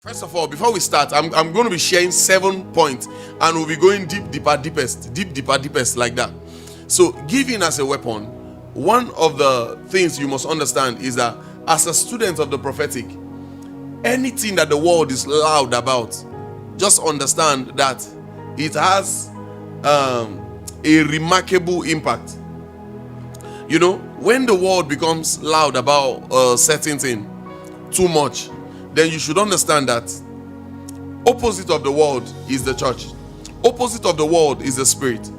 First of all, before we start, I'm going to be sharing 7 points and we'll be going deepest like that. So, giving as a weapon, one of the things you must understand is that as a student of the prophetic, anything that the world is loud about, just understand that it has a remarkable impact. You know, when the world becomes loud about a certain thing too much, then you should understand that opposite of the world is the church. Opposite of the world is the spirit.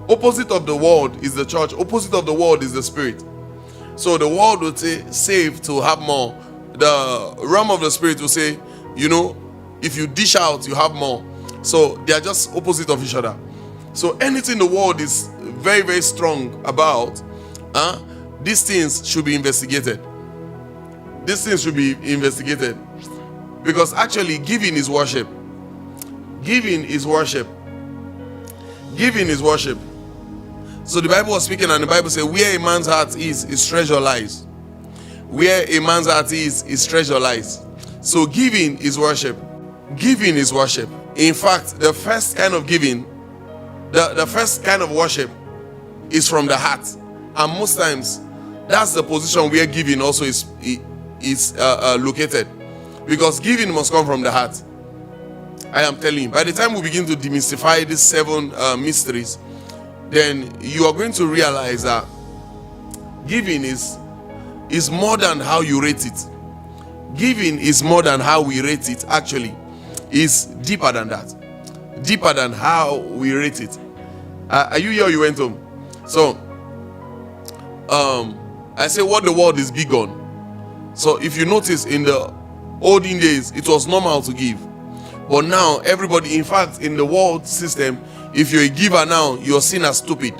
Opposite of the world is the church. Opposite of the world is the spirit. So the world will say, save to have more. The realm of the spirit will say, you know, if you dish out, you have more. So they are just opposite of each other. So anything the world is very, very strong about, these things should be investigated. These things should be investigated. Because actually, giving is worship. Giving is worship. Giving is worship. So the Bible was speaking, and the Bible says, where a man's heart is, his treasure lies. Where a man's heart is, his treasure lies. So giving is worship. Giving is worship. In fact, the first kind of giving, the first kind of worship is from the heart. And most times, that's the position where giving also is located. Because giving must come from the heart. I am telling you, by the time we begin to demystify these 7 mysteries, then you are going to realize that giving is more than how you rate it. Giving is more than how we rate it. Actually, is deeper than that. Deeper than how we rate it. Are you here or you went home? So, I say what the world is big on. So if you notice, in the olden days, it was normal to give. But now, everybody, in fact, in the world system, if you're a giver now, you're seen as stupid.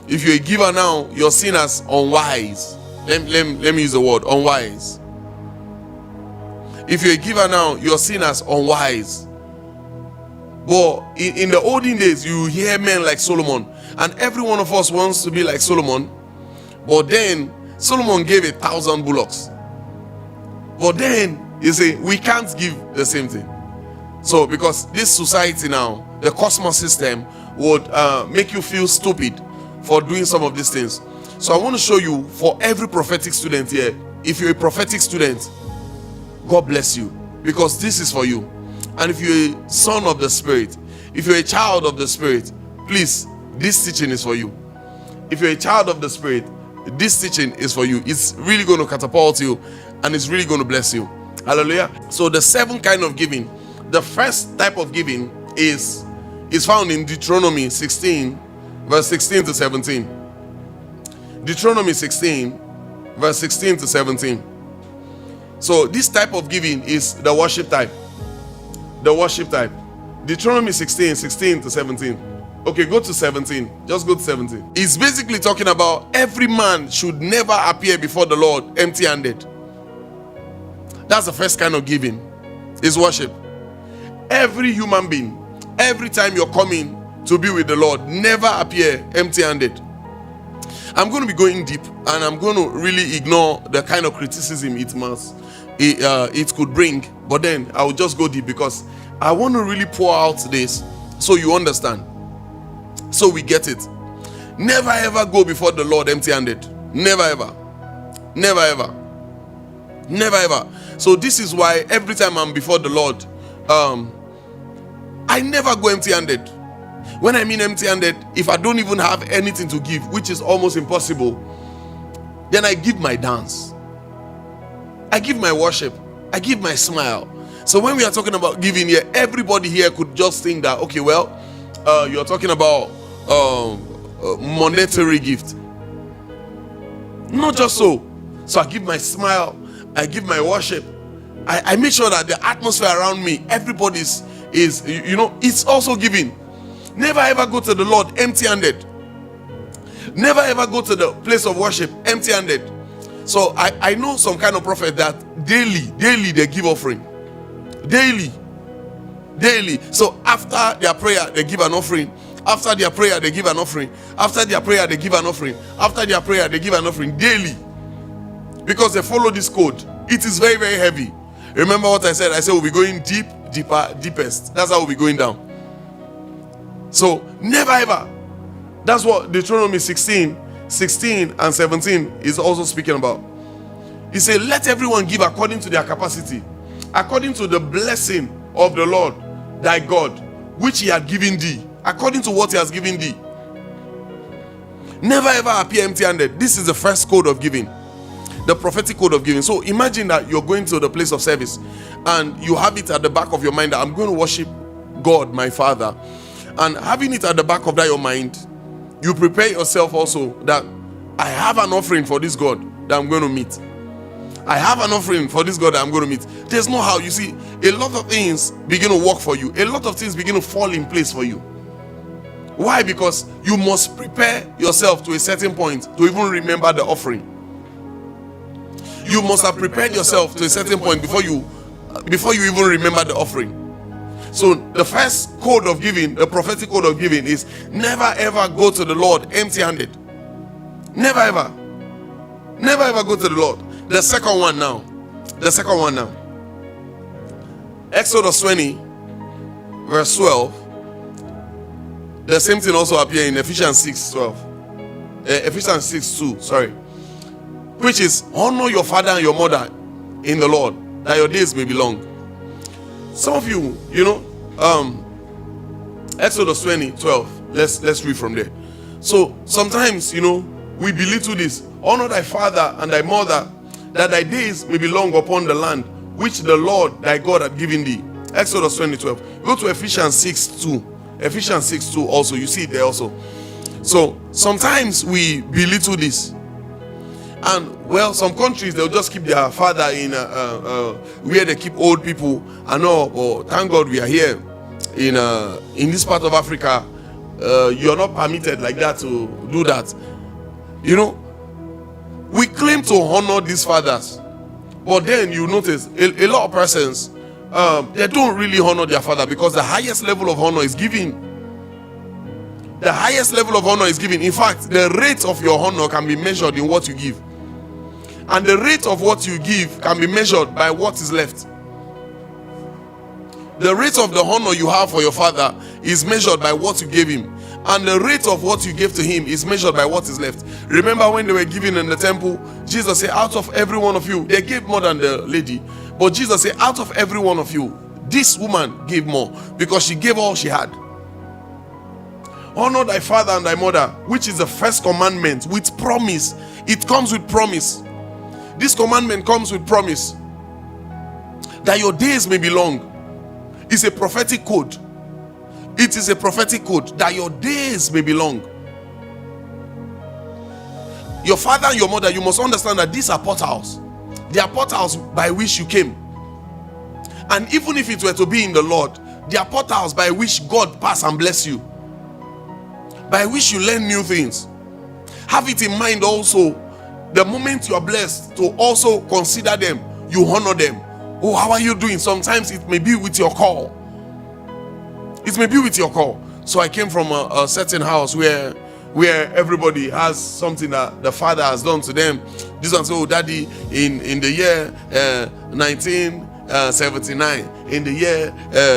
If you're a giver now, you're seen as unwise. Let me use the word, unwise. If you're a giver now, you're seen as unwise. But in the olden days, you hear men like Solomon. And every one of us wants to be like Solomon. But then, Solomon gave 1,000 bullocks. But then, you say, we can't give the same thing. So, because this society now, the cosmos system, would make you feel stupid for doing some of these things. So, I want to show you, for every prophetic student here, if you're a prophetic student, God bless you. Because this is for you. And if you're a son of the Spirit, if you're a child of the Spirit, please, this teaching is for you. If you're a child of the Spirit, this teaching is for you. It's really going to catapult you, and it's really going to bless you. Hallelujah. So the 7 kind of giving. The first type of giving is found in Deuteronomy 16, verse 16 to 17. Deuteronomy 16, verse 16 to 17. So this type of giving is the worship type. The worship type. Deuteronomy 16, 16 to 17. Okay, go to 17. Just go to 17. It's basically talking about every man should never appear before the Lord empty-handed. That's the first kind of giving, is worship. Every human being, every time you're coming to be with the Lord, never appear empty-handed. I'm going to be going deep, and I'm going to really ignore the kind of criticism it could bring, but then I will just go deep, because I want to really pour out this so you understand, so we get it. Never ever go before the Lord empty-handed. Never ever. Never ever. Never ever. So this is why every time I'm before the Lord, I never go empty-handed. When I mean empty-handed, if I don't even have anything to give, which is almost impossible, then I give my dance, I give my worship, I give my smile. So when we are talking about giving here, everybody here could just think that, okay, well, you're talking about monetary gift. Not just so. So I give my smile, I give my worship, I make sure that the atmosphere around me, everybody is it's also giving. Never ever go to the Lord empty-handed. Never ever go to the place of worship empty-handed. So I know some kind of prophet that daily they give offering. Daily. So after their prayer, they give an offering. After their prayer, they give an offering. After their prayer, they give an offering. After their prayer, they give an offering daily. Because they follow this code. It is very, very heavy. Remember what I said? I said we'll be going deep, deeper, deepest. That's how we'll be going down. So never ever. That's what Deuteronomy 16 and 17 is also speaking about. He said, let everyone give according to their capacity, according to the blessing of the Lord thy God, which he had given thee, according to what he has given thee. Never ever appear empty-handed. This is the first code of giving, the prophetic code of giving. So imagine that you're going to the place of service and you have it at the back of your mind that I'm going to worship God, my Father. And having it at the back of that your mind, you prepare yourself also that I have an offering for this God that I'm going to meet. I have an offering for this God that I'm going to meet. There's no how. You see, a lot of things begin to work for you. A lot of things begin to fall in place for you. Why? Because you must prepare yourself to a certain point to even remember the offering. You must have prepared yourself to a certain point before you even remember the offering. So the first code of giving, the prophetic code of giving, is never ever go to the Lord empty-handed. Never ever. Never ever go to the Lord. The second one now. Exodus 20, verse 12. The same thing also appears in Ephesians 6:12. Ephesians 6:2, sorry. Which is, honor your father and your mother in the Lord, that your days may be long. Some of you, Exodus 20:12. Let's read from there. So sometimes, we belittle this. Honor thy father and thy mother, that thy days may be long upon the land which the Lord thy God hath given thee. Exodus 20:12. Go to Ephesians 6:2. Ephesians 6:2 also, you see it there also. So sometimes we belittle this, and well, some countries they'll just keep their father in where they keep old people. I know, oh, thank God we are here in this part of Africa. You're not permitted like that to do that. We claim to honor these fathers, but then you notice a lot of persons, they don't really honor their father, because the highest level of honor is giving. The highest level of honor is giving. In fact, the rate of your honor can be measured in what you give, and the rate of what you give can be measured by what is left. The rate of the honor you have for your father is measured by what you gave him, and the rate of what you gave to him is measured by what is left. Remember when they were giving in the temple, Jesus said, out of every one of you, they gave more than the lady, but Jesus said, out of every one of you, this woman gave more, because she gave all she had. Honor thy father and thy mother, which is the first commandment, with promise. It comes with promise. This commandment comes with promise, that your days may be long. It's a prophetic code. It is a prophetic code, that your days may be long. Your father and your mother, you must understand that these are portals. They are portals by which you came. And even if it were to be in the Lord, they are portals by which God pass and bless you, by which you learn new things. Have it in mind also, the moment you are blessed, to also consider them, you honor them. Oh, how are you doing? Sometimes it may be with your call. It may be with your call. So I came from a certain house where everybody has something that the father has done to them. This one said, oh, daddy, in the year 1979, in the year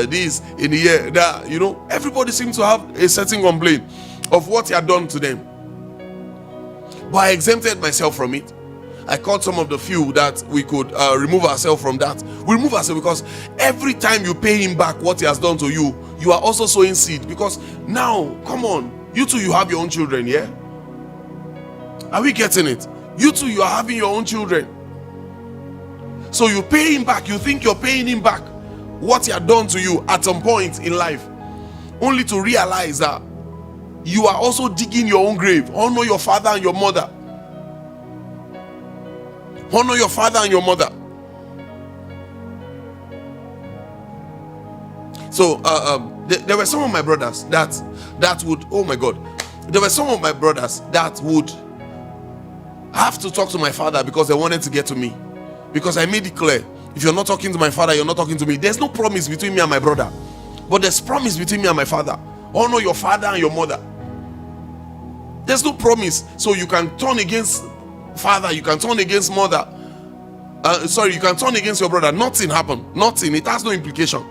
this, in the year that, everybody seems to have a certain complaint of what he had done to them. But I exempted myself from it. I called some of the few that we could remove ourselves from that. We remove ourselves because every time you pay him back what he has done to you, you are also sowing seed. Because now, come on, you too, you have your own children, yeah? Are we getting it? You too, you are having your own children. So you pay him back. You think you're paying him back what he had done to you at some point in life, only to realize that you are also digging your own grave. Honor your father and your mother. Honor your father and your mother. So there were some of my brothers that would, oh my God, there were some of my brothers that would have to talk to my father because they wanted to get to me, because I made it clear, if you're not talking to my father, you're not talking to me. There's no promise between me and my brother, but there's promise between me and my father. Honor your father and your mother. There's no promise. So you can turn against father, you can turn against mother, Sorry, you can turn against your brother, nothing happened, nothing, it has no implication.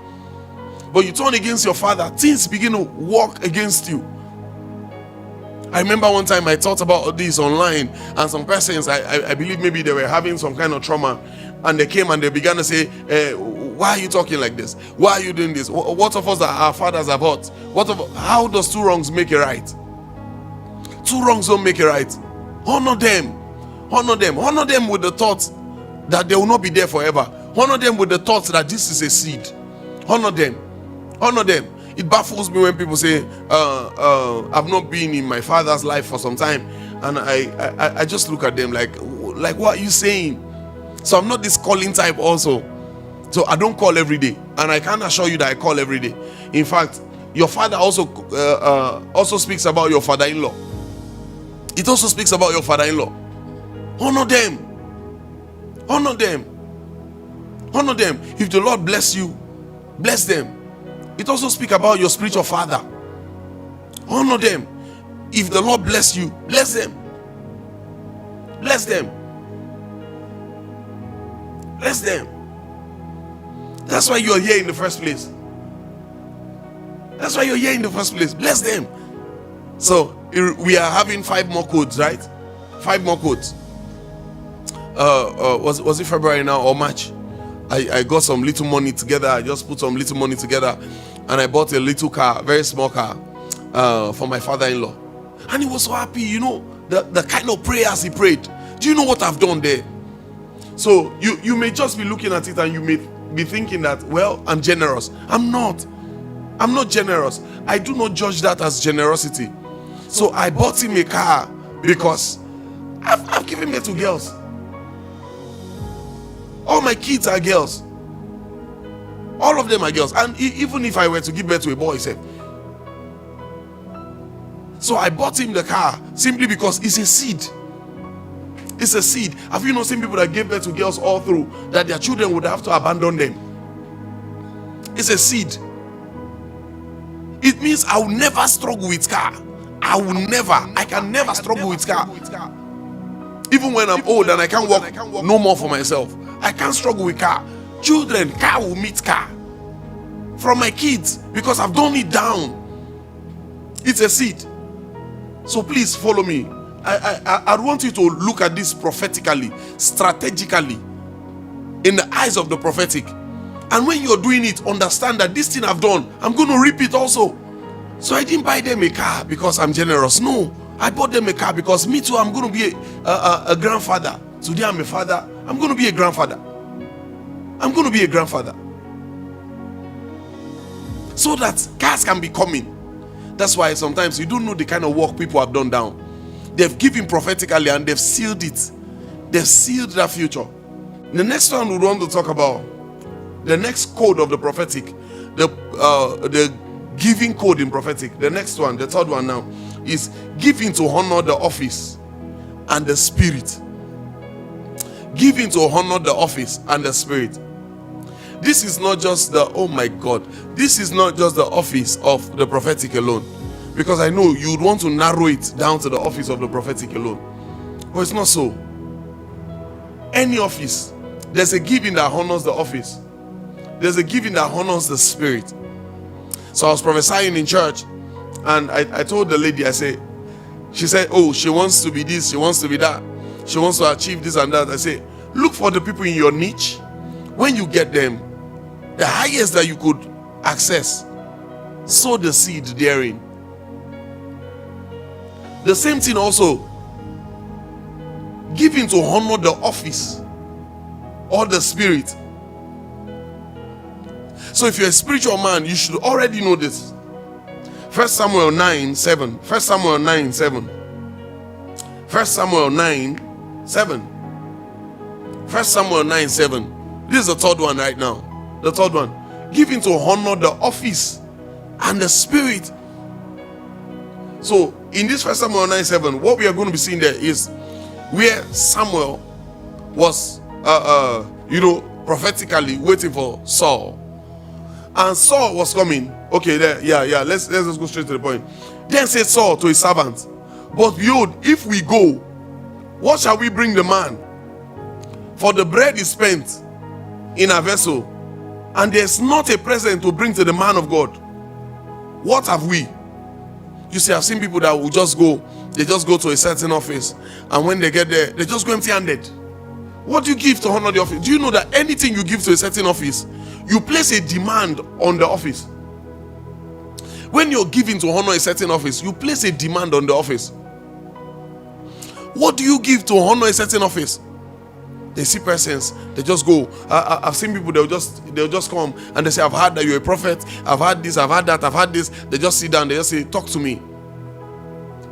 But you turn against your father, things begin to work against you. I remember one time I thought about this online, and some persons, I believe maybe they were having some kind of trauma, and they came and they began to say, why are you talking like this? Why are you doing this? What of us that our fathers have hurt? How does two wrongs make it right? Two wrongs don't make it right. Honor them. Honor them. Honor them with the thought that they will not be there forever. Honor them with the thought that this is a seed. Honor them. Honor them. It baffles me when people say, I've not been in my father's life for some time, and I just look at them like what are you saying? So I'm not this calling type also. So I don't call every day, and I can't assure you that I call every day. In fact, your father also speaks about your father-in-law. It also speaks about your father-in-law. Honor them. Honor them. Honor them. If the Lord bless you, bless them. It also speaks about your spiritual father. Honor them. If the Lord bless you, bless them. Bless them. Bless them. That's why you're here in the first place. That's why you're here in the first place. Bless them. So we are having 5 more codes, right? 5 more codes. Was it February now or March? I got some little money together. I just put some little money together, and I bought a little car, very small car, for my father-in-law. And he was so happy, the kind of prayers he prayed. Do you know what I've done there? So you may just be looking at it and you may be thinking that, well, I'm generous. I'm not generous. I do not judge that as generosity. So I bought him a car because I've given birth to girls. All my kids are girls. All of them are girls. And even if I were to give birth to a boy, say. So I bought him the car simply because it's a seed. It's a seed. Have you not seen people that gave birth to girls all through, that their children would have to abandon them? It's a seed. It means I will never struggle with car. I can never struggle with car. Even when I'm old and I can't walk no more for myself, I can't struggle with car. Children, car will meet car. From my kids, because I've done it down. It's a seed. So please follow me. I want you to look at this prophetically, strategically, in the eyes of the prophetic. And when you're doing it, understand that this thing I've done, I'm going to reap it also. So I didn't buy them a car because I'm generous. No, I bought them a car because me too, I'm going to be a grandfather. Today I'm a father. I'm going to be a grandfather. I'm going to be a grandfather. So that cars can be coming. That's why sometimes you don't know the kind of work people have done down. They've given prophetically and they've sealed it. They've sealed that future. The next one we want to talk about, the next code of the prophetic, the giving code in prophetic. The next one, the third one now, is giving to honor the office and the spirit. Giving to honor the office and the spirit. This is not just this is not just the office of the prophetic alone. Because I know you'd want to narrow it down to the office of the prophetic alone. But it's not so. Any office, there's a giving that honors the office. There's a giving that honors the spirit. So I was prophesying in church, and I told the lady, she said, oh, she wants to be this, she wants to be that, she wants to achieve this and that. I say, look for the people in your niche. When you get them, the highest that you could access, sow the seed therein. The same thing also, giving to honor the office or the spirit. So if you're a spiritual man, you should already know this. 1 Samuel 9:7. 1 Samuel 9:7. 1 Samuel 9:7. 1 Samuel 9:7. This is the third one right now. The third one. Giving to honor the office and the spirit. So in this 1 Samuel 9:7, what we are going to be seeing there is where Samuel was prophetically waiting for Saul. And Saul was coming. Okay, there, yeah. Let's just go straight to the point. Then said Saul to his servant, but behold, if we go, what shall we bring the man? For the bread is spent in a vessel, and there's not a present to bring to the man of God. What have we? You see, I've seen people that will just go, they just go to a certain office, and when they get there, they just go empty-handed. What do you give to honor the office? Do you know that anything you give to a certain office, you place a demand on the office? When you're giving to honor a certain office, you place a demand on the office. What do you give to honor a certain office? They see persons, they just go. I've seen people, they'll just come and they say, I've heard that you're a prophet, I've had this, I've had that, I've had this. They just sit down, they just say, talk to me.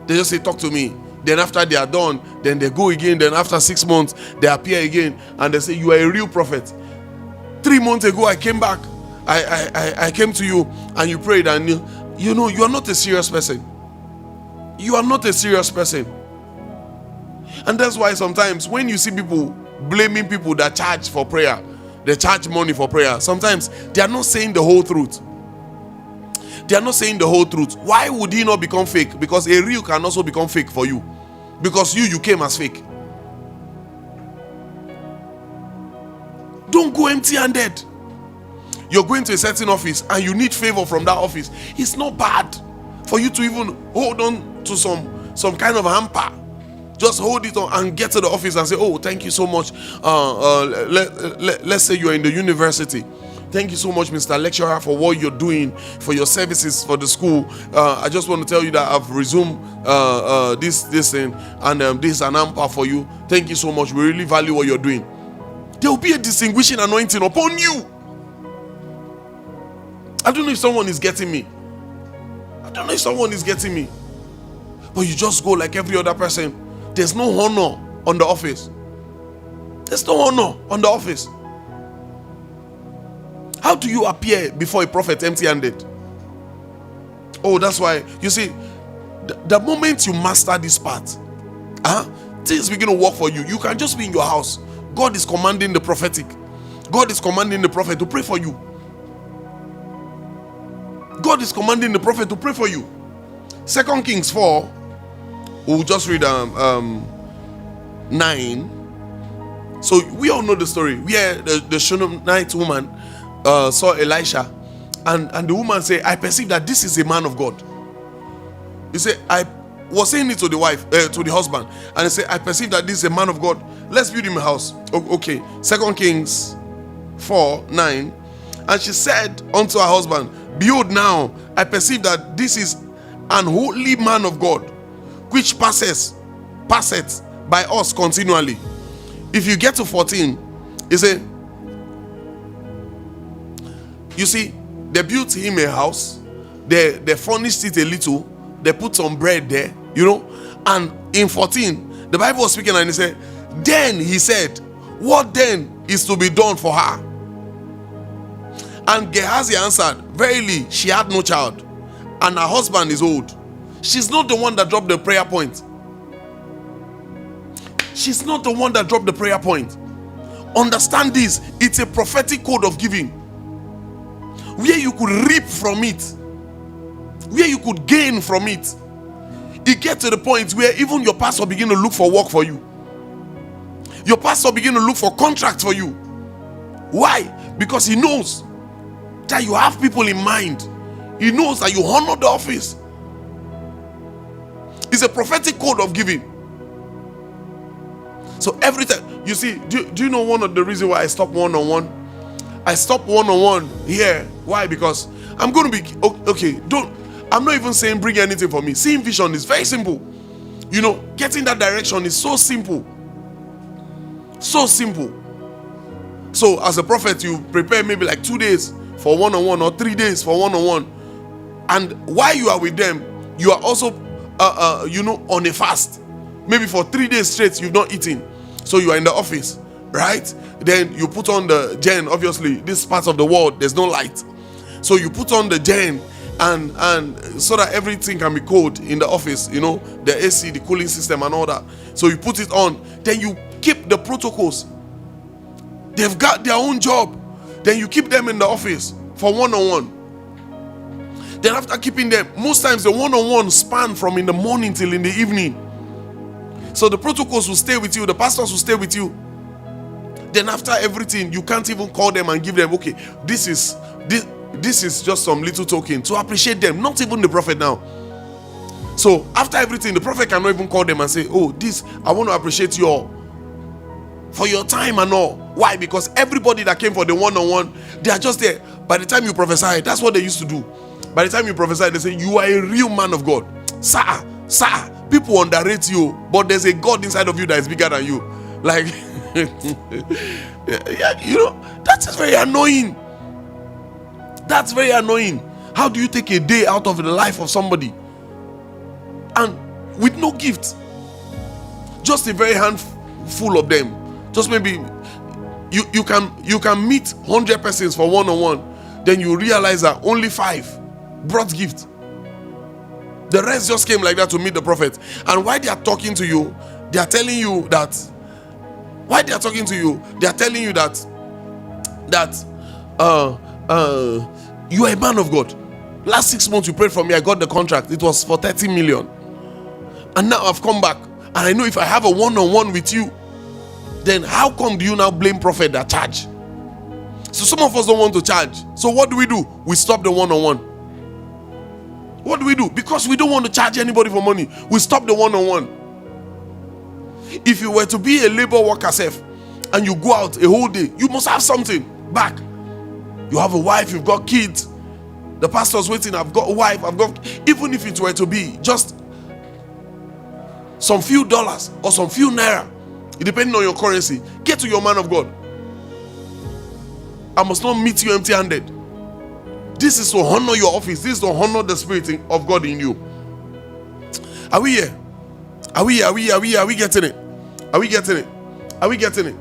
They just say, talk to me. Then after they are done, then they go again. Then after 6 months, they appear again and they say, you are a real prophet. 3 months ago, I came back. I came to you and you prayed, and you know, you are not a serious person. You are not a serious person. And that's why sometimes when you see people blaming people that charge for prayer, they charge money for prayer, sometimes they are not saying the whole truth. They are not saying the whole truth. Why would he not become fake? Because a real can also become fake for you. Because you came as fake. Don't go empty-handed. You're going to a certain office and you need favor from that office. It's not bad for you to even hold on to some kind of hamper. Just hold it on and get to the office and say, oh, thank you so much. Let's say you're in the university. Thank you so much, Mr. Lecturer, for what you're doing, for your services for the school. I just want to tell you that I've resumed this thing, and this is an hamper for you. Thank you so much. We really value what you're doing. There will be a distinguishing anointing upon you. I don't know if someone is getting me. But you just go like every other person. There's no honor on the office. How do you appear before a prophet empty-handed? Oh, that's why, you see, the moment you master this part, things begin to work for you. You can just be in your house. God is commanding the prophetic. God is commanding the prophet to pray for you. God is commanding the prophet to pray for you. 2 Kings 4, we'll just read 9. So we all know the story where the Shunammite woman saw Elisha, and the woman said, I perceive that this is a man of God. He said, I was saying it to the wife, to the husband, and he said, I perceive that this is a man of God. Let's build him a house. Okay. 2 Kings 4, 9. And she said unto her husband, behold, now I perceive that this is an holy man of God, which passeth by us continually. If you get to 14, he said, you see, they built him a house, they furnished it a little, they put some bread there, and in 14, the Bible was speaking and he said, then he said, what then is to be done for her? And Gehazi answered, verily, she had no child, and her husband is old. She's not the one that dropped the prayer point. Understand this, it's a prophetic code of giving, where you could reap from it, where you could gain from it. It gets to the point where even your pastor begin to look for work for you. Your pastor begin to look for contracts for you. Why? Because he knows that you have people in mind. He knows that you honor the office. It's a prophetic code of giving. So every time, you see, do you know one of the reasons why I stopped one-on-one? I stopped one-on-one here. Why? Because I'm going to be, okay, I'm not even saying bring anything for me. Seeing vision is very simple. Getting that direction is so simple. So simple. So as a prophet, you prepare maybe like 2 days for one-on-one or 3 days for one-on-one. And while you are with them, you are also, on a fast. Maybe for 3 days straight, you've not eaten. So you are in the office, right? Then you put on the gen. Obviously, this part of the world, there's no light. So you put on the gen and so that everything can be cold in the office, the AC, the cooling system and all that. So you put it on. Then you keep the protocols. They've got their own job. Then you keep them in the office for one-on-one. Then after keeping them, most times the one-on-one span from in the morning till in the evening. So the protocols will stay with you, the pastors will stay with you. Then after everything, you can't even call them and give them, okay, this is just some little token to appreciate them. Not even the prophet now. So after everything, the prophet cannot even call them and say, oh, this, I want to appreciate you all for your time and all. Why? Because everybody that came for the one-on-one, they are just there. By the time you prophesy, that's what they used to do. By the time you prophesy, they say, you are a real man of God. Sir, people underrate you, but there's a God inside of you that is bigger than you. Like, yeah, you know, that is very annoying. That's very annoying. How do you take a day out of the life of somebody and with no gift? Just a very handful of them. Just maybe you can meet 100 persons for one-on-one, then you realize that only 5 brought gift. The rest just came like that to meet the prophet. And while they are talking to you, they are telling you that. While they are talking to you, they are telling you that you are a man of God. Last 6 months you prayed for me, I got the contract. It was for 30 million. And now I've come back, and I know if I have a one-on-one with you, then how come do you now blame prophet that charge? So some of us don't want to charge. So what do? We stop the one-on-one. What do? Because we don't want to charge anybody for money, we stop the one-on-one. If you were to be a labor worker self and you go out a whole day, you must have something back. You have a wife, you've got kids, the pastor's waiting, I've got a wife, even if it were to be just some few dollars or some few naira, depending on your currency, get to your man of God. I must not meet you empty-handed. This is to honor your office. This is to honor the Spirit of God in you. Are we here? Are we getting it? Are we getting it?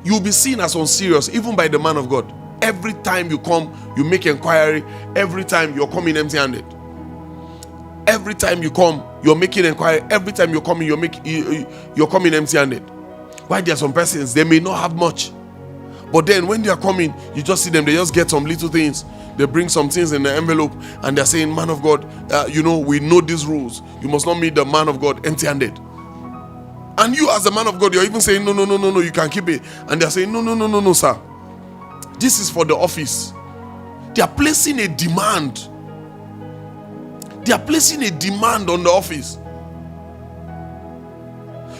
You'll be seen as unserious even by the man of God. Every time you come, you make inquiry. Every time you're coming empty-handed. Every time you come, you're making inquiry. Every time you're coming, you're coming empty-handed. Why? There are some persons, they may not have much, but then when they are coming, you just see them, they just get some little things. They bring some things in the envelope and they're saying, man of God, we know these rules. You must not meet the man of God empty-handed. And you as the man of God, you're even saying, no, you can keep it. And they're saying, no, sir. This is for the office. They are placing a demand. They are placing a demand on the office.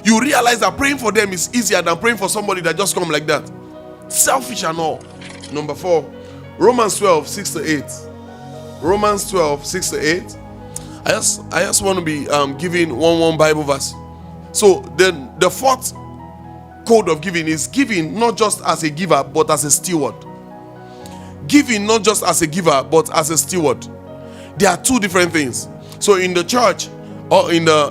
You realize that praying for them is easier than praying for somebody that just come like that. Selfish and all. Number 4, Romans 12, 6-8. Romans 12, 6-8. I just want to be giving one Bible verse. So then the 4th code of giving is giving not just as a giver but as a steward. Giving not just as a giver but as a steward. There are 2 different things. So in the church or in the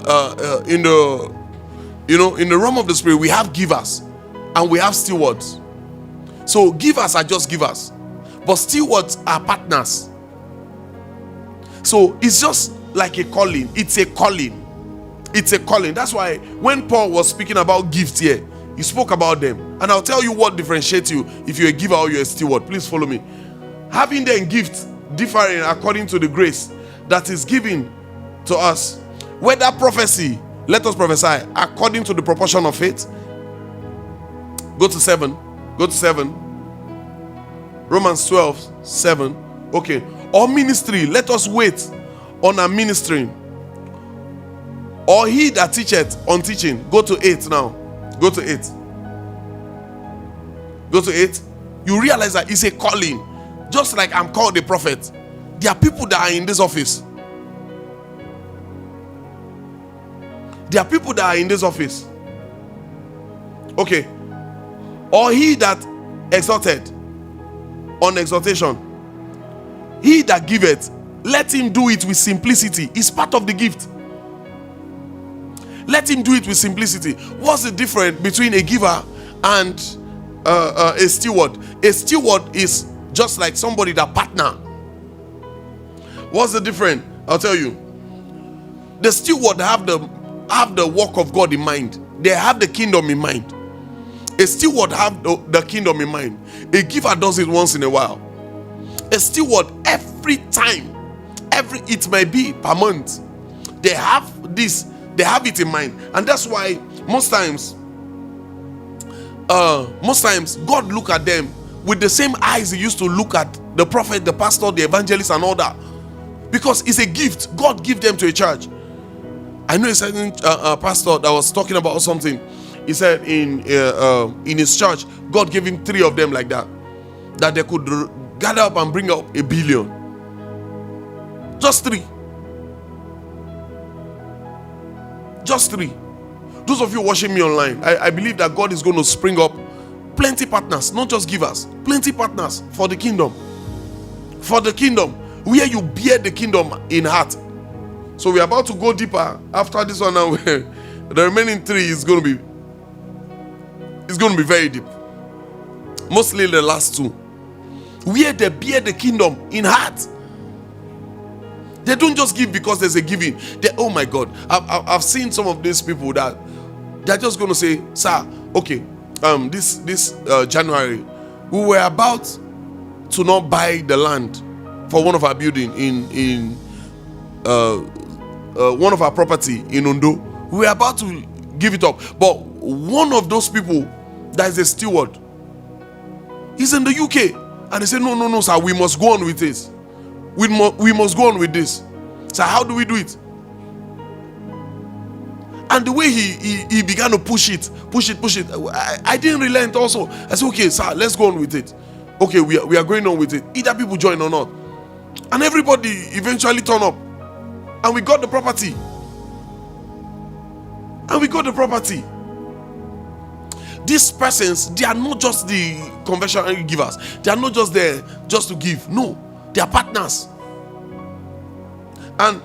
realm of the Spirit, we have givers and we have stewards. So givers are just givers, but stewards are partners. So it's just like a calling. It's a calling. That's why when Paul was speaking about gifts here, he spoke about them. And I'll tell you what differentiates you if you're a giver or you're a steward. Please follow me. Having then gifts differing according to the grace that is given to us. Whether prophecy, let us prophesy according to the proportion of faith. Go to 7. Romans 12, 7. Okay. Or ministry, let us wait on our ministering. Or he that teacheth on teaching. Go to 8 now. Go to 8. You realize that it's a calling. Just like I'm called a prophet. There are people that are in this office. Okay. Or he that exhorted on exhortation. He that giveth, let him do it with simplicity. It's part of the gift. Let him do it with simplicity. What's the difference between a giver and a steward? A steward is just like somebody that partner. What's the difference? I'll tell you. The steward have the work of God in mind. They have the kingdom in mind. A steward have the kingdom in mind. A giver does it once in a while. A steward every time, it may be per month, they have this, they have it in mind. And that's why most times most times God look at them with the same eyes He used to look at the prophet, the pastor, the evangelist, and all that, because it's a gift. God give them to a church. I know a certain pastor that was talking about something. He said in his church, God gave him 3 of them like that they could gather up and bring up $1 billion. Just 3. Just 3. Those of you watching me online, I believe that God is going to spring up plenty partners, not just givers, plenty partners for the kingdom. For the kingdom, where you bear the kingdom in heart. So we're about to go deeper after this one now. The remaining 3 is going to be very deep. Mostly the last 2. Where they bear the kingdom in heart. They don't just give because there's a giving. Oh my God, I've seen some of these people that they're just going to say, sir, okay, this January we were about to not buy the land for one of our building in one of our property in Ondo. We were about to give it up, but one of those people that is a steward, he's in the UK, and they say, no, sir, we must go on with this. We must go on with this. So how do we do it? And the way he began to push it, I didn't relent also. I said, okay, sir, let's go on with it. Okay, we are going on with it. Either people join or not. And everybody eventually turn up. And we got the property. These persons, they are not just the conventional givers. They are not just there just to give. No, they are partners. And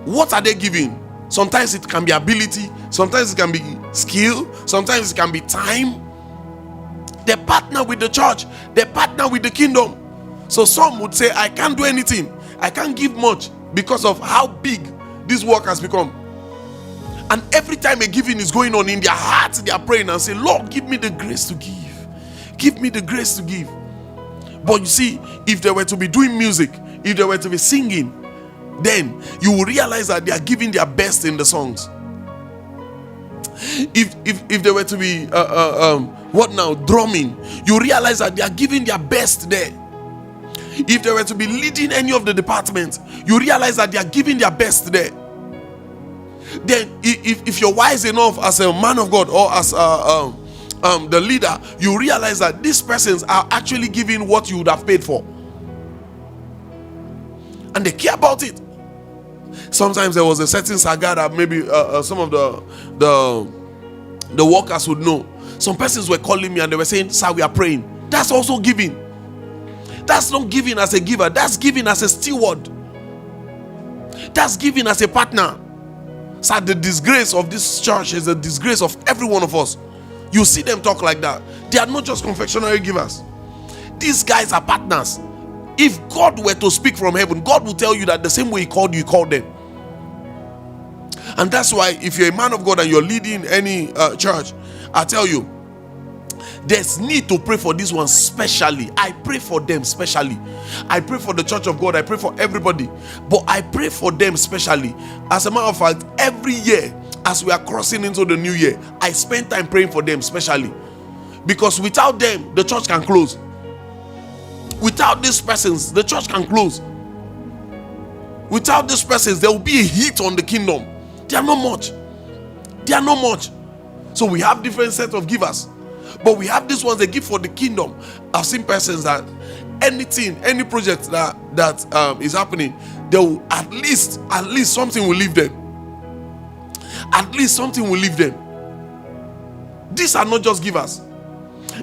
what are they giving? Sometimes it can be ability, sometimes it can be skill, sometimes it can be time. They partner with the church, they partner with the kingdom. So some would say, I can't do anything, I can't give much because of how big this work has become. And every time a giving is going on in their hearts, they are praying and say, Lord, give me the grace to give. Give me the grace to give. But you see, if they were to be doing music, if they were to be singing, then you will realize that they are giving their best in the songs. If they were to be drumming, you realize that they are giving their best there. If they were to be leading any of the departments, you realize that they are giving their best there. Then if you're wise enough as a man of God or as the leader, you realize that these persons are actually giving what you would have paid for, and they care about it. Sometimes there was a certain saga that maybe some of the workers would know. Some persons were calling me and they were saying, sir, we are praying. That's also giving. That's not giving as a giver, that's giving as a steward. That's giving as a partner. Sir, the disgrace of this church is the disgrace of every one of us. You see them talk like that. They are not just confectionery givers. These guys are partners. If God were to speak from heaven, God will tell you that the same way He called you, He called them. And that's why if you're a man of God and you're leading any church, I tell you, there's need to pray for this one specially. I pray for them specially. I pray for the church of God. I pray for everybody. But I pray for them specially. As a matter of fact, every year as we are crossing into the new year, I spend time praying for them specially. Because without them, the church can close. Without these persons, the church can close. Without these persons, there will be a hit on the kingdom. They are not much. So we have different sets of givers. But we have these ones that give for the kingdom. I've seen persons that any project that is happening, they will at least something will leave them. At least something will leave them. These are not just givers.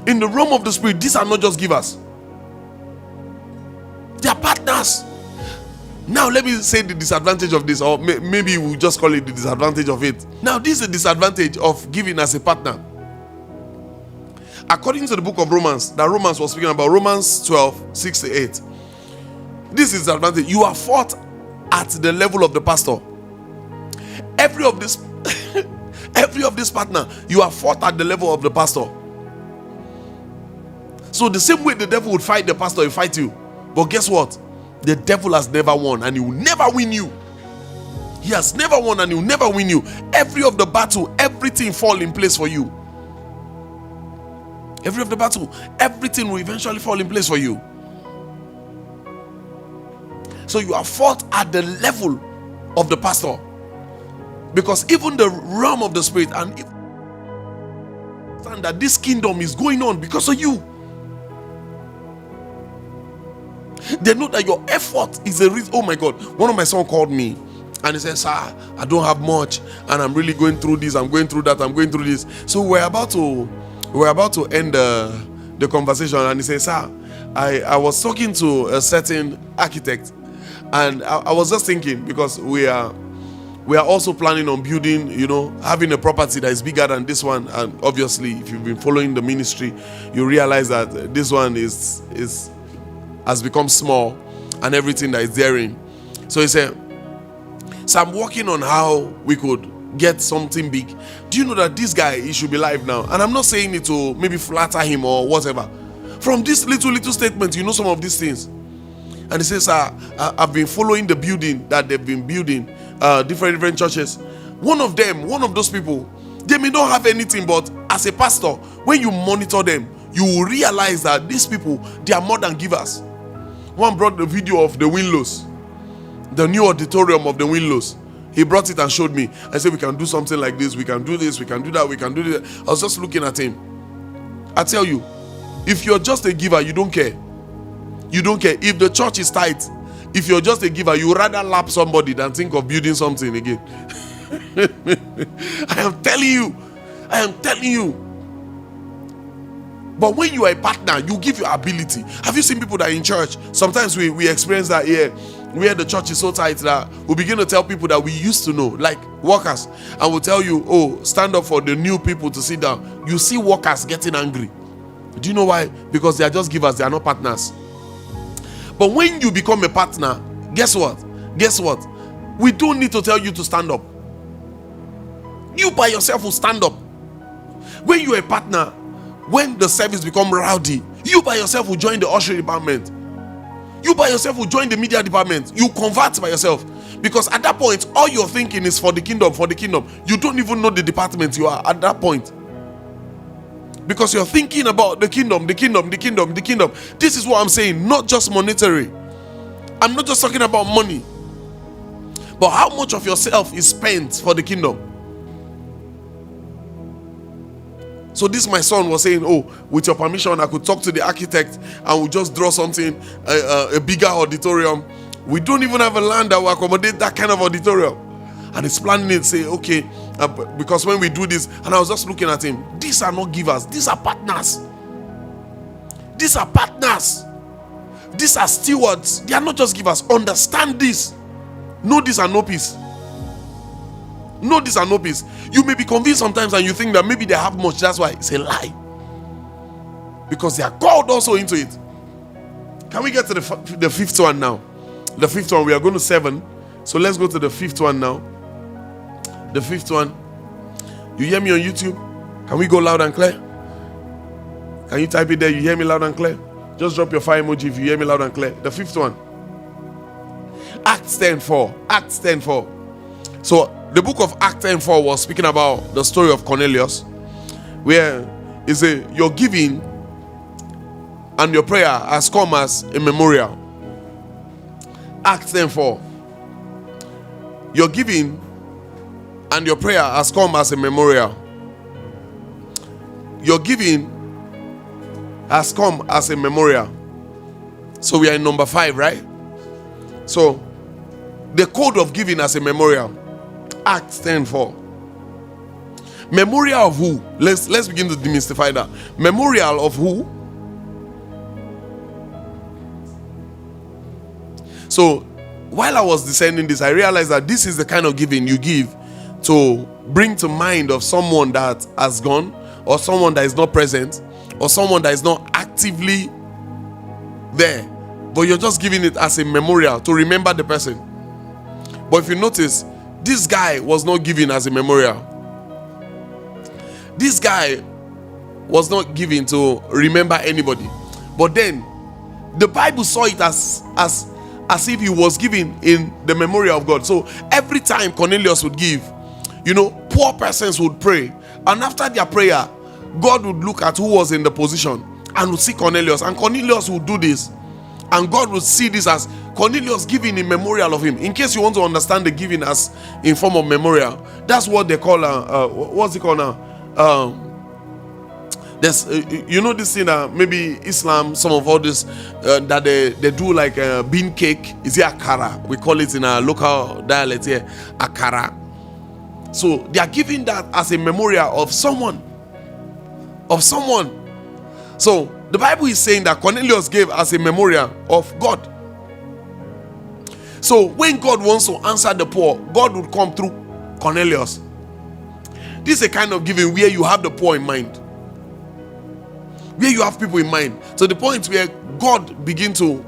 In the realm of the spirit, these are not just givers. They are partners. Now let me say the disadvantage of this, or maybe we'll just call it the disadvantage of it. Now this is the disadvantage of giving as a partner. According to the book of Romans, that Romans was speaking about, Romans 12:6-8. This is the advantage. You are fought at the level of the pastor. Every of this partner, you are fought at the level of the pastor. So the same way the devil would fight the pastor, he fight you. But guess what? The devil has never won, and he will never win you. He has never won, and he will never win you. Every of the battle, everything fall in place for you. Every of the battle, everything will eventually fall in place for you. So you are fought at the level of the pastor, because even the realm of the spirit and understand that this kingdom is going on because of you. They know that your effort is a reason. Oh my God, one of my sons called me and he said, "Sir, I don't have much and I'm really going through this, I'm going through that, I'm going through this." So we're about to end the conversation, and he said, "Sir, I was talking to a certain architect, and I was just thinking, because we are also planning on building, having a property that is bigger than this one. And obviously, if you've been following the ministry, you realize that this one has become small and everything that is therein." So he said, "So I'm working on how we could get something big. Do you know that this guy, he should be live now?" And I'm not saying it to maybe flatter him or whatever. From this little statement, some of these things. And he says, "I've been following the building that they've been building, different churches. One of those people, they may not have anything, but as a pastor, when you monitor them, you will realize that these people, they are more than givers." One brought the video of the Winlows, the new auditorium of the Winlows. He brought it and showed me. I said, "We can do something like this, we can do this, we can do that, we can do this." I was just looking at him. I tell you, if you're just a giver, you don't care. You don't care. If the church is tight, if you're just a giver, you rather lap somebody than think of building something again. I am telling you. But when you are a partner, you give your ability. Have you seen people that are in church? Sometimes we experience that here, where the church is so tight that we begin to tell people that we used to know, like workers, and we'll tell you, "Oh, stand up for the new people to sit down." You see workers getting angry. Do you know why? Because they are just givers, they are not partners. But when you become a partner, guess what? We don't need to tell you to stand up. You by yourself will stand up. When you are a partner, when the service become rowdy, you by yourself will join the usher department. You by yourself will join the media department. You convert by yourself. Because at that point, all you're thinking is for the kingdom. You don't even know the department you are at that point. Because you're thinking about the kingdom. This is what I'm saying, not just monetary. I'm not just talking about money. But how much of yourself is spent for the kingdom? So this, my son was saying, "Oh, with your permission, I could talk to the architect and we'll just draw something, a bigger auditorium." We don't even have a land that will accommodate that kind of auditorium. And he's planning it, say, "Okay, because when we do this," and I was just looking at him, these are not givers, these are partners. These are partners. These are stewards. They are not just givers. Understand this. Know this and know peace. Know this and know peace. You may be convinced sometimes and you think that maybe they have much, that's why. It's a lie. Because they are called also into it. Can we get to the fifth one now? The fifth one, we are going to 7. So let's go to the fifth one now. The fifth one. You hear me on YouTube? Can we go loud and clear? Can you type it there? You hear me loud and clear? Just drop your fire emoji if you hear me loud and clear. The fifth one. Acts 10:4. Acts 10:4. So the book of Acts 10:4 was speaking about the story of Cornelius, where it says, "Your giving and your prayer has come as a memorial." Acts 10:4. Your giving and your prayer has come as a memorial. Your giving has come as a memorial. So we are in number 5, right? So the code of giving as a memorial. Acts 10:4. Memorial of who? Let's begin to demystify that. Memorial of who? So while I was discerning this, I realized that this is the kind of giving you give to bring to mind of someone that has gone, or someone that is not present, or someone that is not actively there, but you're just giving it as a memorial to remember the person. But if you notice, this guy was not giving as a memorial. This guy was not giving to remember anybody. But then the Bible saw it as if he was giving in the memorial of God. So every time Cornelius would give, poor persons would pray, and after their prayer, God would look at who was in the position and would see Cornelius, and Cornelius would do this, and God would see this as Cornelius giving in memorial of him. In case you want to understand the giving as in form of memorial, that's what they call what's it called now? There's you know this thing maybe Islam, some of all this that they do like bean cake. Is it akara? We call it in a local dialect here, akara. So they are giving that as a memorial of someone. So the Bible is saying that Cornelius gave as a memorial of God. So when God wants to answer the poor, God would come through Cornelius. This is a kind of giving where you have the poor in mind, where you have people in mind. So the point where God begin to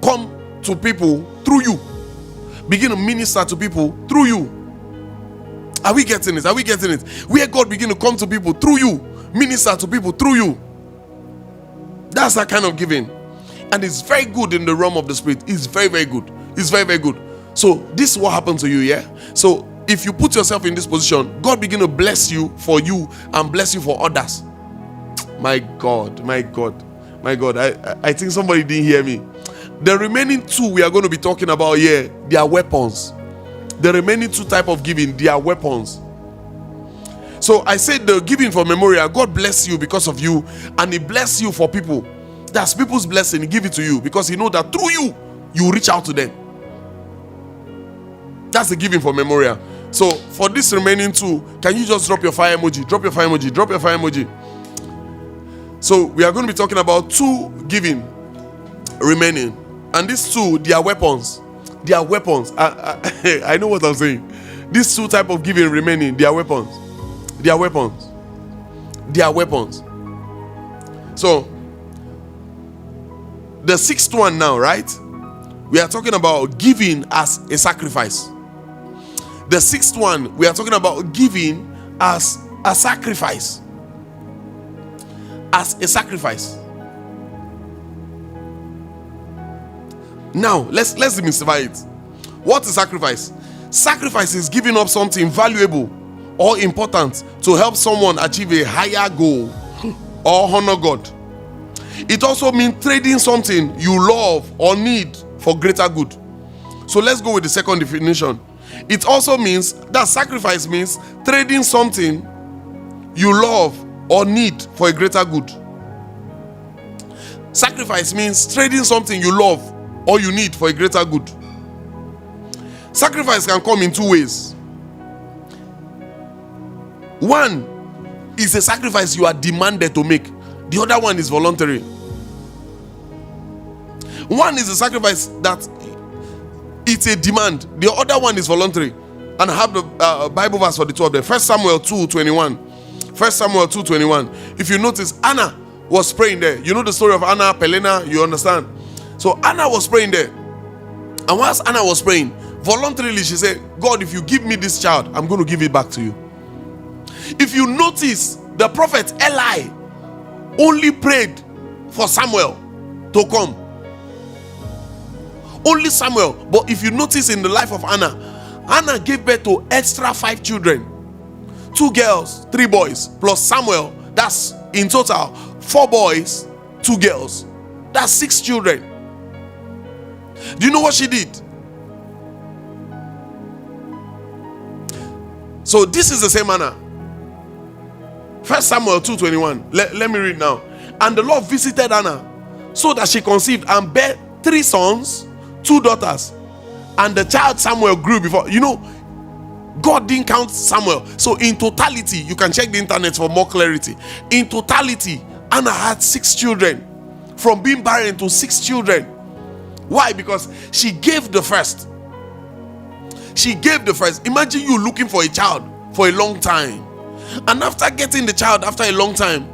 come to people through you, begin to minister to people through you. Are we getting it? Where God begin to come to people through you, minister to people through you. That's that kind of giving. And it's very good in the realm of the spirit. It's very, very good. It's very, very good. So this is what happened to you, yeah? So if you put yourself in this position, God begin to bless you for you and bless you for others. My God. I think somebody didn't hear me. The remaining two we are going to be talking about here, they are weapons. The remaining two type of giving, they are weapons. So I said the giving for memorial, God bless you because of you, and He bless you for people. That's people's blessing. He give it to you because He know that through you, you reach out to them. That's the giving for memorial. So for this remaining two, can you just drop your fire emoji? Drop your fire emoji. So we are going to be talking about two giving remaining, and these two, they are weapons. I know what I'm saying. These two type of giving remaining, they are weapons. So the sixth one now, right? We are talking about giving as a sacrifice. The sixth one, we are talking about giving as a sacrifice. As a sacrifice. Now, let's demystify it. What is sacrifice? Sacrifice is giving up something valuable or important to help someone achieve a higher goal or honor God. It also means trading something you love or need for greater good. So let's go with the second definition. It also means that sacrifice means trading something you love or need for a greater good. Sacrifice means trading something you love or you need for a greater good. Sacrifice can come in two ways. One is a sacrifice you are demanded to make. The other one is voluntary. One is a sacrifice that it's a demand. The other one is voluntary. And I have the Bible verse for the two of them. 1 Samuel 2:21. 1 Samuel 2:21. If you notice, Anna was praying there. You know the story of Anna, Pelena, you understand? So Anna was praying there. And whilst Anna was praying, voluntarily she said, God, if you give me this child, I'm going to give it back to you. If you notice, the prophet Eli only prayed for Samuel to come. Only Samuel. But if you notice in the life of Anna, Anna gave birth to extra 5 children. 2 girls, 3 boys, plus Samuel. That's in total 4 boys, 2 girls. That's 6 children. Do you know what she did? So this is the same Anna. 1 Samuel 2:21. Let me read now. And the Lord visited Anna so that she conceived and bare 3 sons, 2 daughters. And the child Samuel grew before. You know, God didn't count Samuel. So in totality, you can check the internet for more clarity. In totality, Anna had 6 children. From being barren to 6 children. Why? Because she gave the first. She gave the first. Imagine you looking for a child for a long time. And after getting the child after a long time,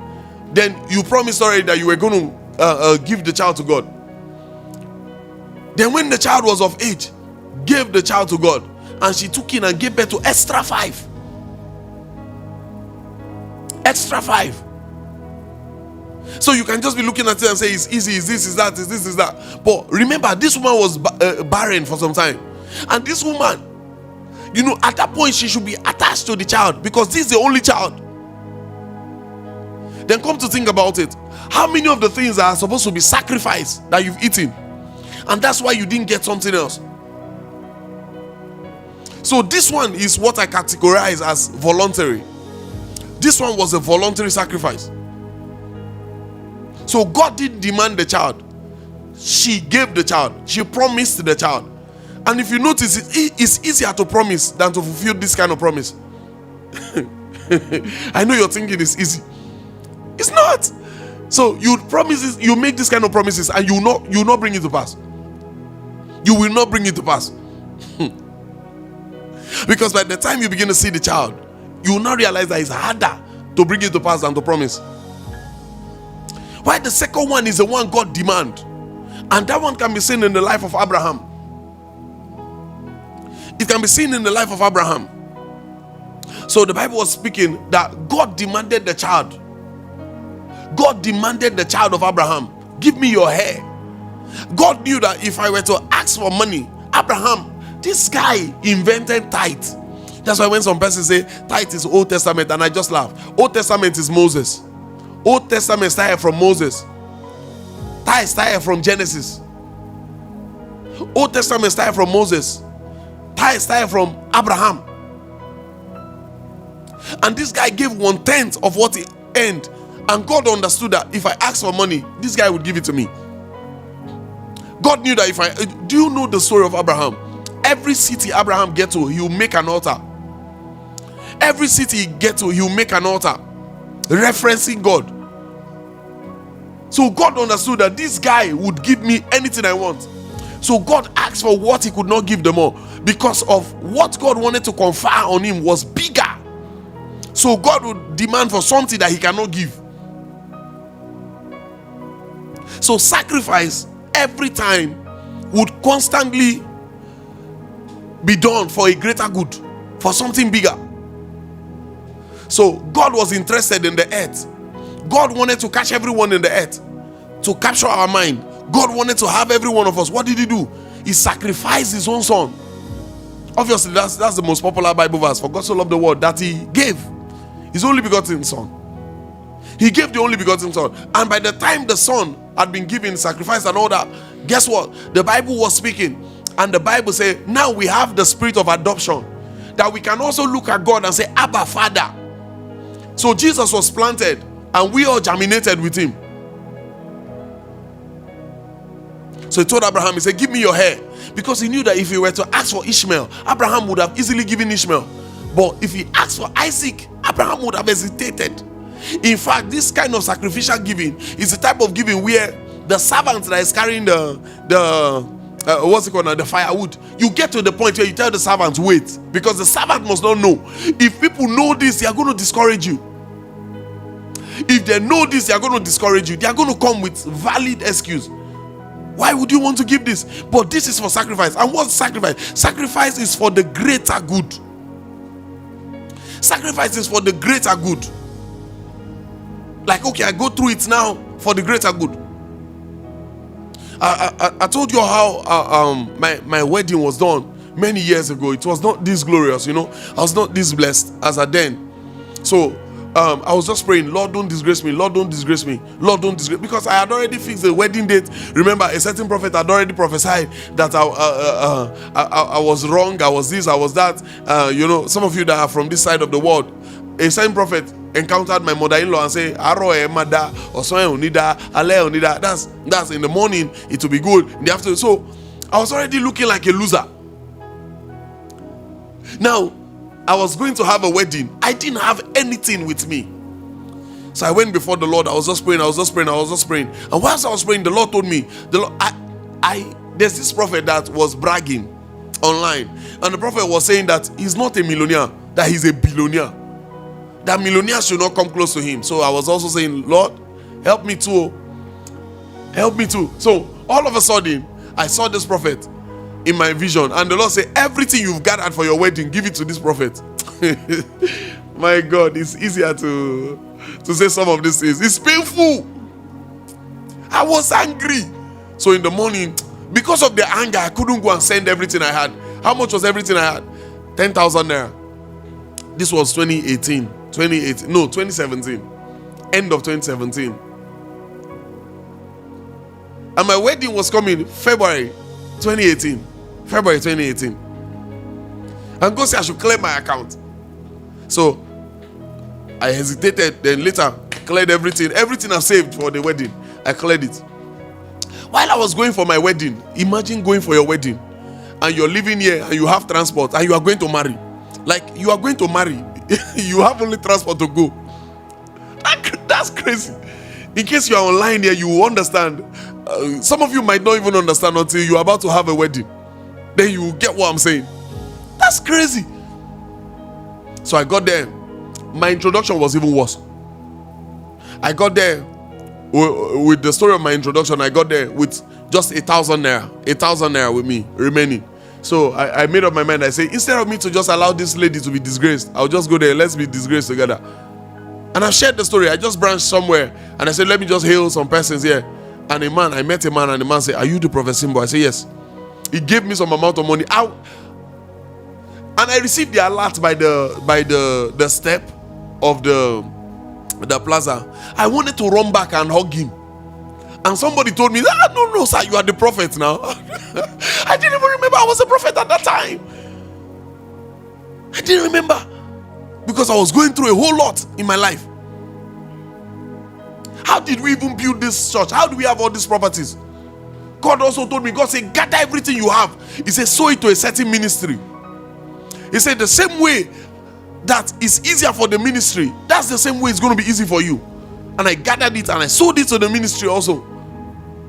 then you promised already that you were going to give the child to God. Then when the child was of age, gave the child to God. And she took in and gave birth to extra 5. Extra 5. So you can just be looking at it and say, it's easy, is this, is that, is this, is that. But remember, this woman was barren for some time. And this woman, you know, at that point, she should be attached to the child because this is the only child. Then come to think about it. How many of the things that are supposed to be sacrificed that you've eaten? And that's why you didn't get something else. So this one is what I categorize as voluntary. This one was a voluntary sacrifice. So God didn't demand the child. She gave the child. She promised the child. And if you notice, it's easier to promise than to fulfill this kind of promise. I know you're thinking it's easy. It's not. So you promise, you make this kind of promises, and you will not bring it to pass. You will not bring it to pass. Because by the time you begin to see the child, you will not realize that it's harder to bring it to pass than to promise. Why the second one is the one God demands. And that one can be seen in the life of Abraham. It can be seen in the life of Abraham. So the Bible was speaking that God demanded the child. God demanded the child of Abraham. Give me your hair. God knew that if I were to ask for money, Abraham, this guy invented tithe. That's why when some persons say tithe is Old Testament, and I just laugh. Old Testament is Moses. Old Testament started from Moses. Tithe started from Genesis. Old Testament started from Moses. Tithe started from Abraham. And this guy gave 1/10 of what he earned. And God understood that if I ask for money, this guy would give it to me. God knew that do you know the story of Abraham? Every city Abraham gets to, he will make an altar. Every city he gets to, he will make an altar, referencing God. So God understood that this guy would give me anything I want. So God asked for what he could not give them all, because of what God wanted to confer on him was bigger. So God would demand for something that he cannot give. So sacrifice every time would constantly be done for a greater good, for something bigger. So God was interested in the earth. God wanted to catch everyone in the earth, to capture our mind. God wanted to have every one of us. What did he do? He sacrificed his own son. Obviously, that's the most popular Bible verse. For God so loved the world that he gave his only begotten son. He gave the only begotten son. And by the time the son had been given, sacrifice and all that, guess what? The Bible was speaking. And the Bible said, now we have the spirit of adoption, that we can also look at God and say, Abba, Father. So Jesus was planted, and we all germinated with him. So he told Abraham, he said, give me your hair. Because he knew that if he were to ask for Ishmael, Abraham would have easily given Ishmael. But if he asked for Isaac, Abraham would have hesitated. In fact, this kind of sacrificial giving is the type of giving where the servant that is carrying the firewood, you get to the point where you tell the servant, wait, because the servant must not know. If people know this, they are going to discourage you. If they know this, they are going to discourage you. They are going to come with valid excuse. Why would you want to give this? But this is for sacrifice. And what's sacrifice? Sacrifice is for the greater good. Sacrifice is for the greater good. Like, okay, I go through it now for the greater good. I told you how my wedding was done many years ago. It was not this glorious, I was not this blessed as I then. So I was just praying, Lord, don't disgrace me. Lord, don't disgrace me. Lord, don't disgrace me. Because I had already fixed the wedding date. Remember, a certain prophet had already prophesied that I was wrong. I was this, I was that. Some of you that are from this side of the world, a certain prophet encountered my mother-in-law and say, Aroe mada or unida, ale unida. That's in the morning, it will be good. In the afternoon. So I was already looking like a loser. Now I was going to have a wedding. I didn't have anything with me. So I went before the Lord. I was just praying. And whilst I was praying, the Lord told me, there's this prophet that was bragging online. And the prophet was saying that he's not a millionaire, that he's a billionaire. That millionaires should not come close to him. So I was also saying, Lord, help me too. Help me too. So all of a sudden, I saw this prophet in my vision, and the Lord said, everything you've gathered for your wedding, give it to this prophet. My God, it's easier to say some of these things. It's painful. I was angry. So in the morning, because of the anger, I couldn't go and send everything I had. How much was everything I had? 10,000 naira. This was 2017. end of 2017. And my wedding was coming February 2018. February 2018. And God said I should clear my account. So I hesitated, then later cleared everything. Everything I saved for the wedding, I cleared it. While I was going for my wedding, imagine going for your wedding and you're living here and you have transport and you are going to marry. Like you are going to marry. You have only transport to go. That's crazy. In case you are online here, you will understand. Some of you might not even understand until you're about to have a wedding. Then you will get what I'm saying. That's crazy. So I got there. My introduction was even worse. I got there with the story of my introduction. I got there with just 1,000 naira. 1,000 naira with me remaining. So I made up my mind. I say, instead of me to just allow this lady to be disgraced, I'll just go there. Let's be disgraced together. And I shared the story. I just branched somewhere and I said, let me just hail some persons here. And I met a man, and the man said, are you the Prophet Sinbo? I said, yes. He gave me some amount of money. And I received the alert by the step of the plaza. I wanted to run back and hug him. And somebody told me, no, sir, you are the prophet now. I didn't even remember I was a prophet at that time. I didn't remember. Because I was going through a whole lot in my life. How did we even build this church? How do we have all these properties? God also told me, God said, gather everything you have. He said, sow it to a certain ministry. He said, the same way that is easier for the ministry, that's the same way it's going to be easy for you. And I gathered it and I sold it to the ministry also.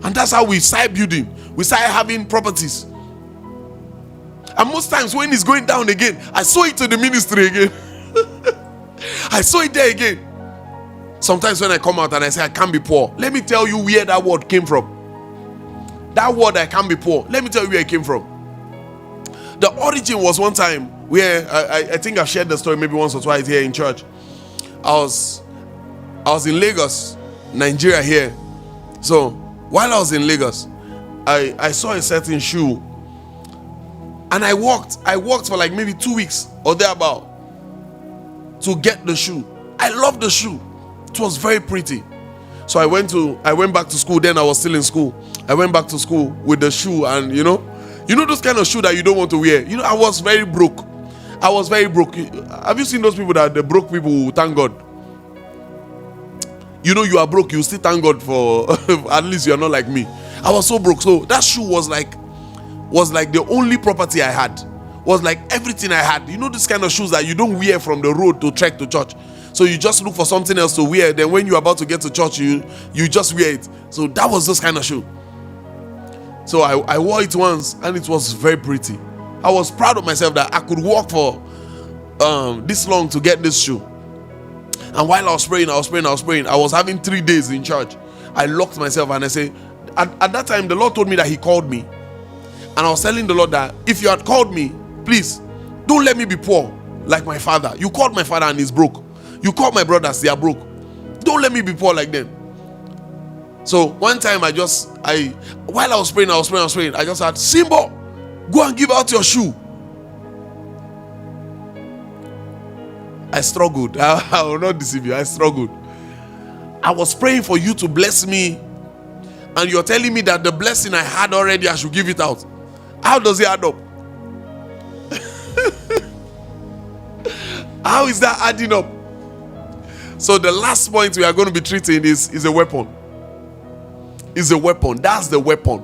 And that's how we started building. We started having properties. And most times when it's going down again, I sow it to the ministry again. I saw it there again. Sometimes when I come out and I say I can't be poor, let me tell you where that word came from. That word, I can't be poor, let me tell you where it came from. The origin was one time where I think I've shared the story maybe once or twice here in church. I was in Lagos, Nigeria here. So while I was in Lagos, I saw a certain shoe, and I walked for like maybe 2 weeks or thereabout to get the shoe. I loved the shoe. It was very pretty. So I went back to school. Then I was still in school. I went back to school with the shoe, and you know those kind of shoe that you don't want to wear. I was very broke. Have you seen those people that the broke people who thank God? You are broke, you still thank God for at least you are not like me. I was so broke. So that shoe was like the only property I had. Was like everything I had. This kind of shoes that you don't wear from the road to trek to church. So you just look for something else to wear. Then when you're about to get to church, you just wear it. So that was this kind of shoe. So I wore it once and it was very pretty. I was proud of myself that I could walk for this long to get this shoe. And while I was praying, I was having 3 days in church. I locked myself and I said, at that time, the Lord told me that He called me. And I was telling the Lord that if you had called me, please, don't let me be poor like my father. You called my father and he's broke. You called my brothers, they are broke. Don't let me be poor like them. So one time while I was praying, I just said, Sinbo, go and give out your shoe. I struggled. I will not deceive you. I struggled. I was praying for you to bless me, and you're telling me that the blessing I had already, I should give it out. How does it add up? How is that adding up? So the last point we are going to be treating is a weapon. Is a weapon. That's the weapon.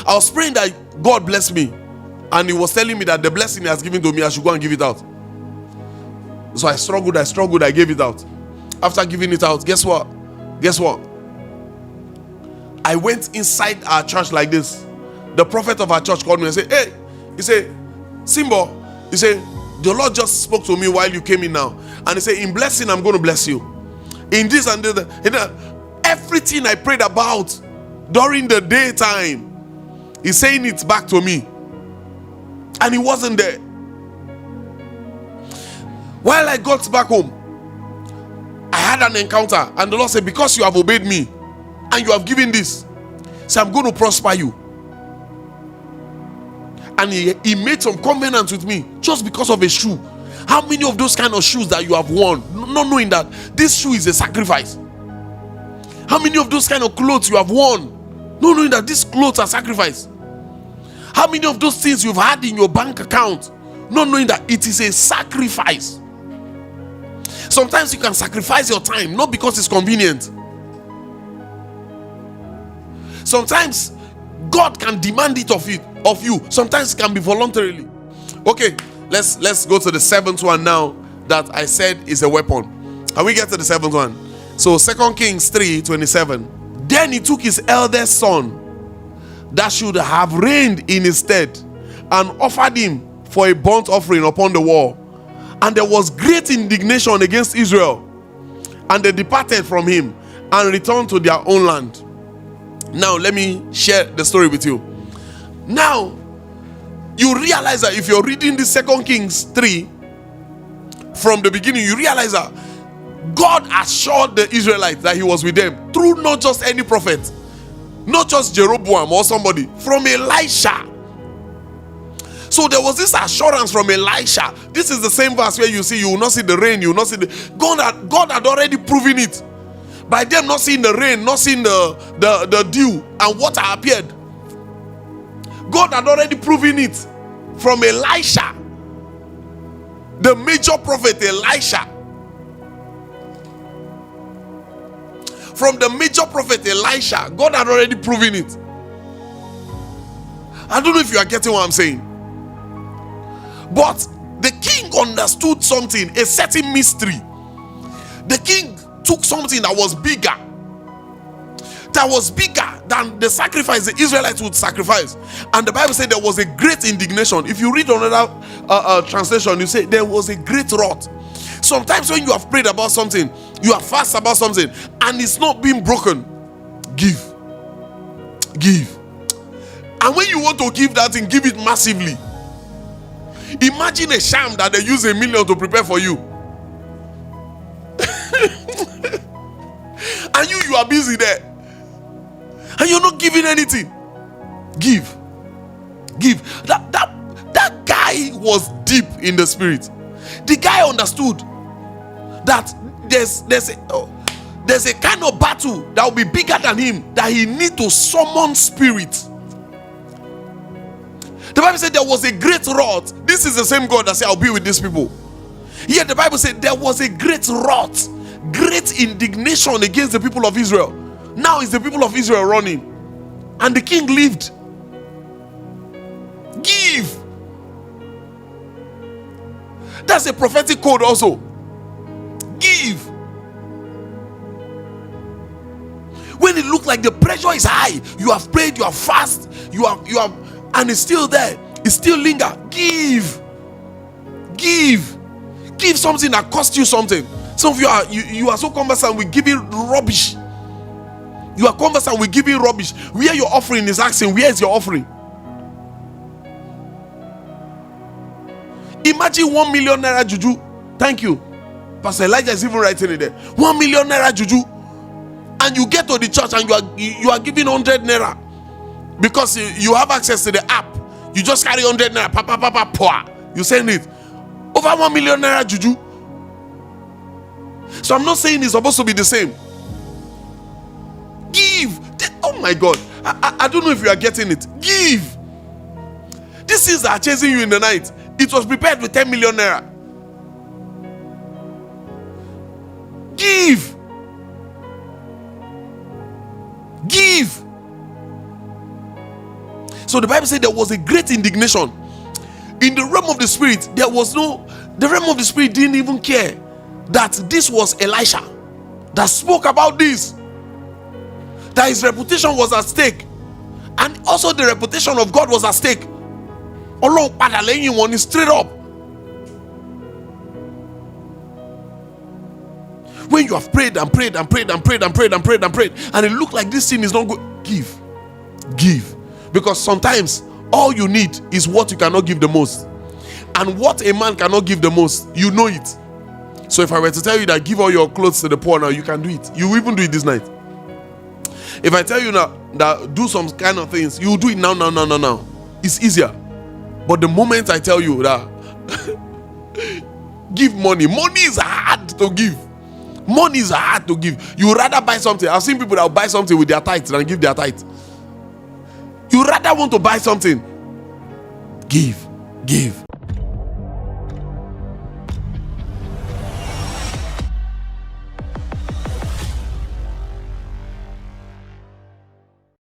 I was praying that God bless me, and He was telling me that the blessing He has given to me, I should go and give it out. So I struggled, I gave it out. After giving it out, guess what? I went inside our church like this. The prophet of our church called me and said, hey, he said, Sinbo, he said, the Lord just spoke to me while you came in now. And He said, in blessing, I'm going to bless you. In this and that. Everything I prayed about during the daytime, He's saying it back to me. And He wasn't there. While I got back home, I had an encounter. And the Lord said, because you have obeyed me and you have given this, so I'm going to prosper you. And he made some covenants with me just because of a shoe. How many of those kind of shoes that you have worn, not knowing that this shoe is a sacrifice? How many of those kind of clothes you have worn, not knowing that these clothes are sacrifice? How many of those things you've had in your bank account, not knowing that it is a sacrifice? Sometimes you can sacrifice your time, not because it's convenient. Sometimes God can demand it of you. Sometimes it can be voluntarily. Okay, let's go to the seventh one now that I said is a weapon. Can we get to the seventh one? So 2 Kings 3:27. Then he took his eldest son that should have reigned in his stead and offered him for a burnt offering upon the wall. And there was great indignation against Israel. And they departed from him and returned to their own land. Now let me share the story with you. Now you realize that if you're reading the 2 Kings 3 from the beginning, you realize that God assured the Israelites that he was with them through not just any prophet, not just Jeroboam or somebody, from Elisha. So there was this assurance from Elisha. This is the same verse where you see you will not see the rain, you will not see the God had already proven it by them not seeing the rain, not seeing the dew, and water appeared. God had already proven it from Elisha, the major prophet Elisha. From the major prophet Elisha, God had already proven it. I don't know if you are getting what I'm saying. But the king understood something, a certain mystery. The king took something that was bigger than the sacrifice the Israelites would sacrifice. And the Bible said there was a great indignation. If you read another translation, you say there was a great wrath. Sometimes when you have prayed about something, you have fasted about something, and it's not being broken, give. And when you want to give that thing, give it massively. Imagine a sham that they use $1 million to prepare for you. And you are busy there. And you're not giving anything. Give. That guy was deep in the spirit. The guy understood that there's a kind of battle that will be bigger than him, that he need to summon spirit. The Bible said there was a great wrath. This is the same God that said, I'll be with these people. Yet the Bible said there was a great wrath, great indignation against the people of Israel. Now it's the people of Israel running. And the king lived. Give. That's a prophetic code also. Give. When it looks like the pressure is high, you have prayed, you have fasted, you have, and it's still there, it's still linger. Give something that cost you something. Some of you are so conversant with giving rubbish. You are conversant with giving rubbish. Where your offering is asking, where is your offering? Imagine 1 million naira juju. Thank you. Pastor Elijah is even writing it there. 1 million naira juju. And you get to the church and you are giving 100 naira. Because you have access to the app. You just carry 100 naira. You send it. Over 1 million naira juju. So I'm not saying it's supposed to be the same. Give. Oh my God. I don't know if you are getting it. Give. These things that are chasing you in the night, it was prepared with 10 million naira. Give. So the Bible said there was a great indignation. In the realm of the spirit, the realm of the spirit didn't even care that this was Elisha that spoke about this, that his reputation was at stake, and also the reputation of God was at stake. Ọlọ́run padà lẹ́yìn wọn ni straight up. When you have prayed and prayed, and it looked like this thing is not good, give. Because sometimes all you need is what you cannot give the most. And what a man cannot give the most, you know it. So if I were to tell you that give all your clothes to the poor now, you can do it. You even do it this night. If I tell you now that do some kind of things, you do it now. It's easier. But the moment I tell you that Give money. Money is hard to give. Money is hard to give. You rather buy something. I've seen people that will buy something with their tithe than give their tithe. You rather want to buy something. Give.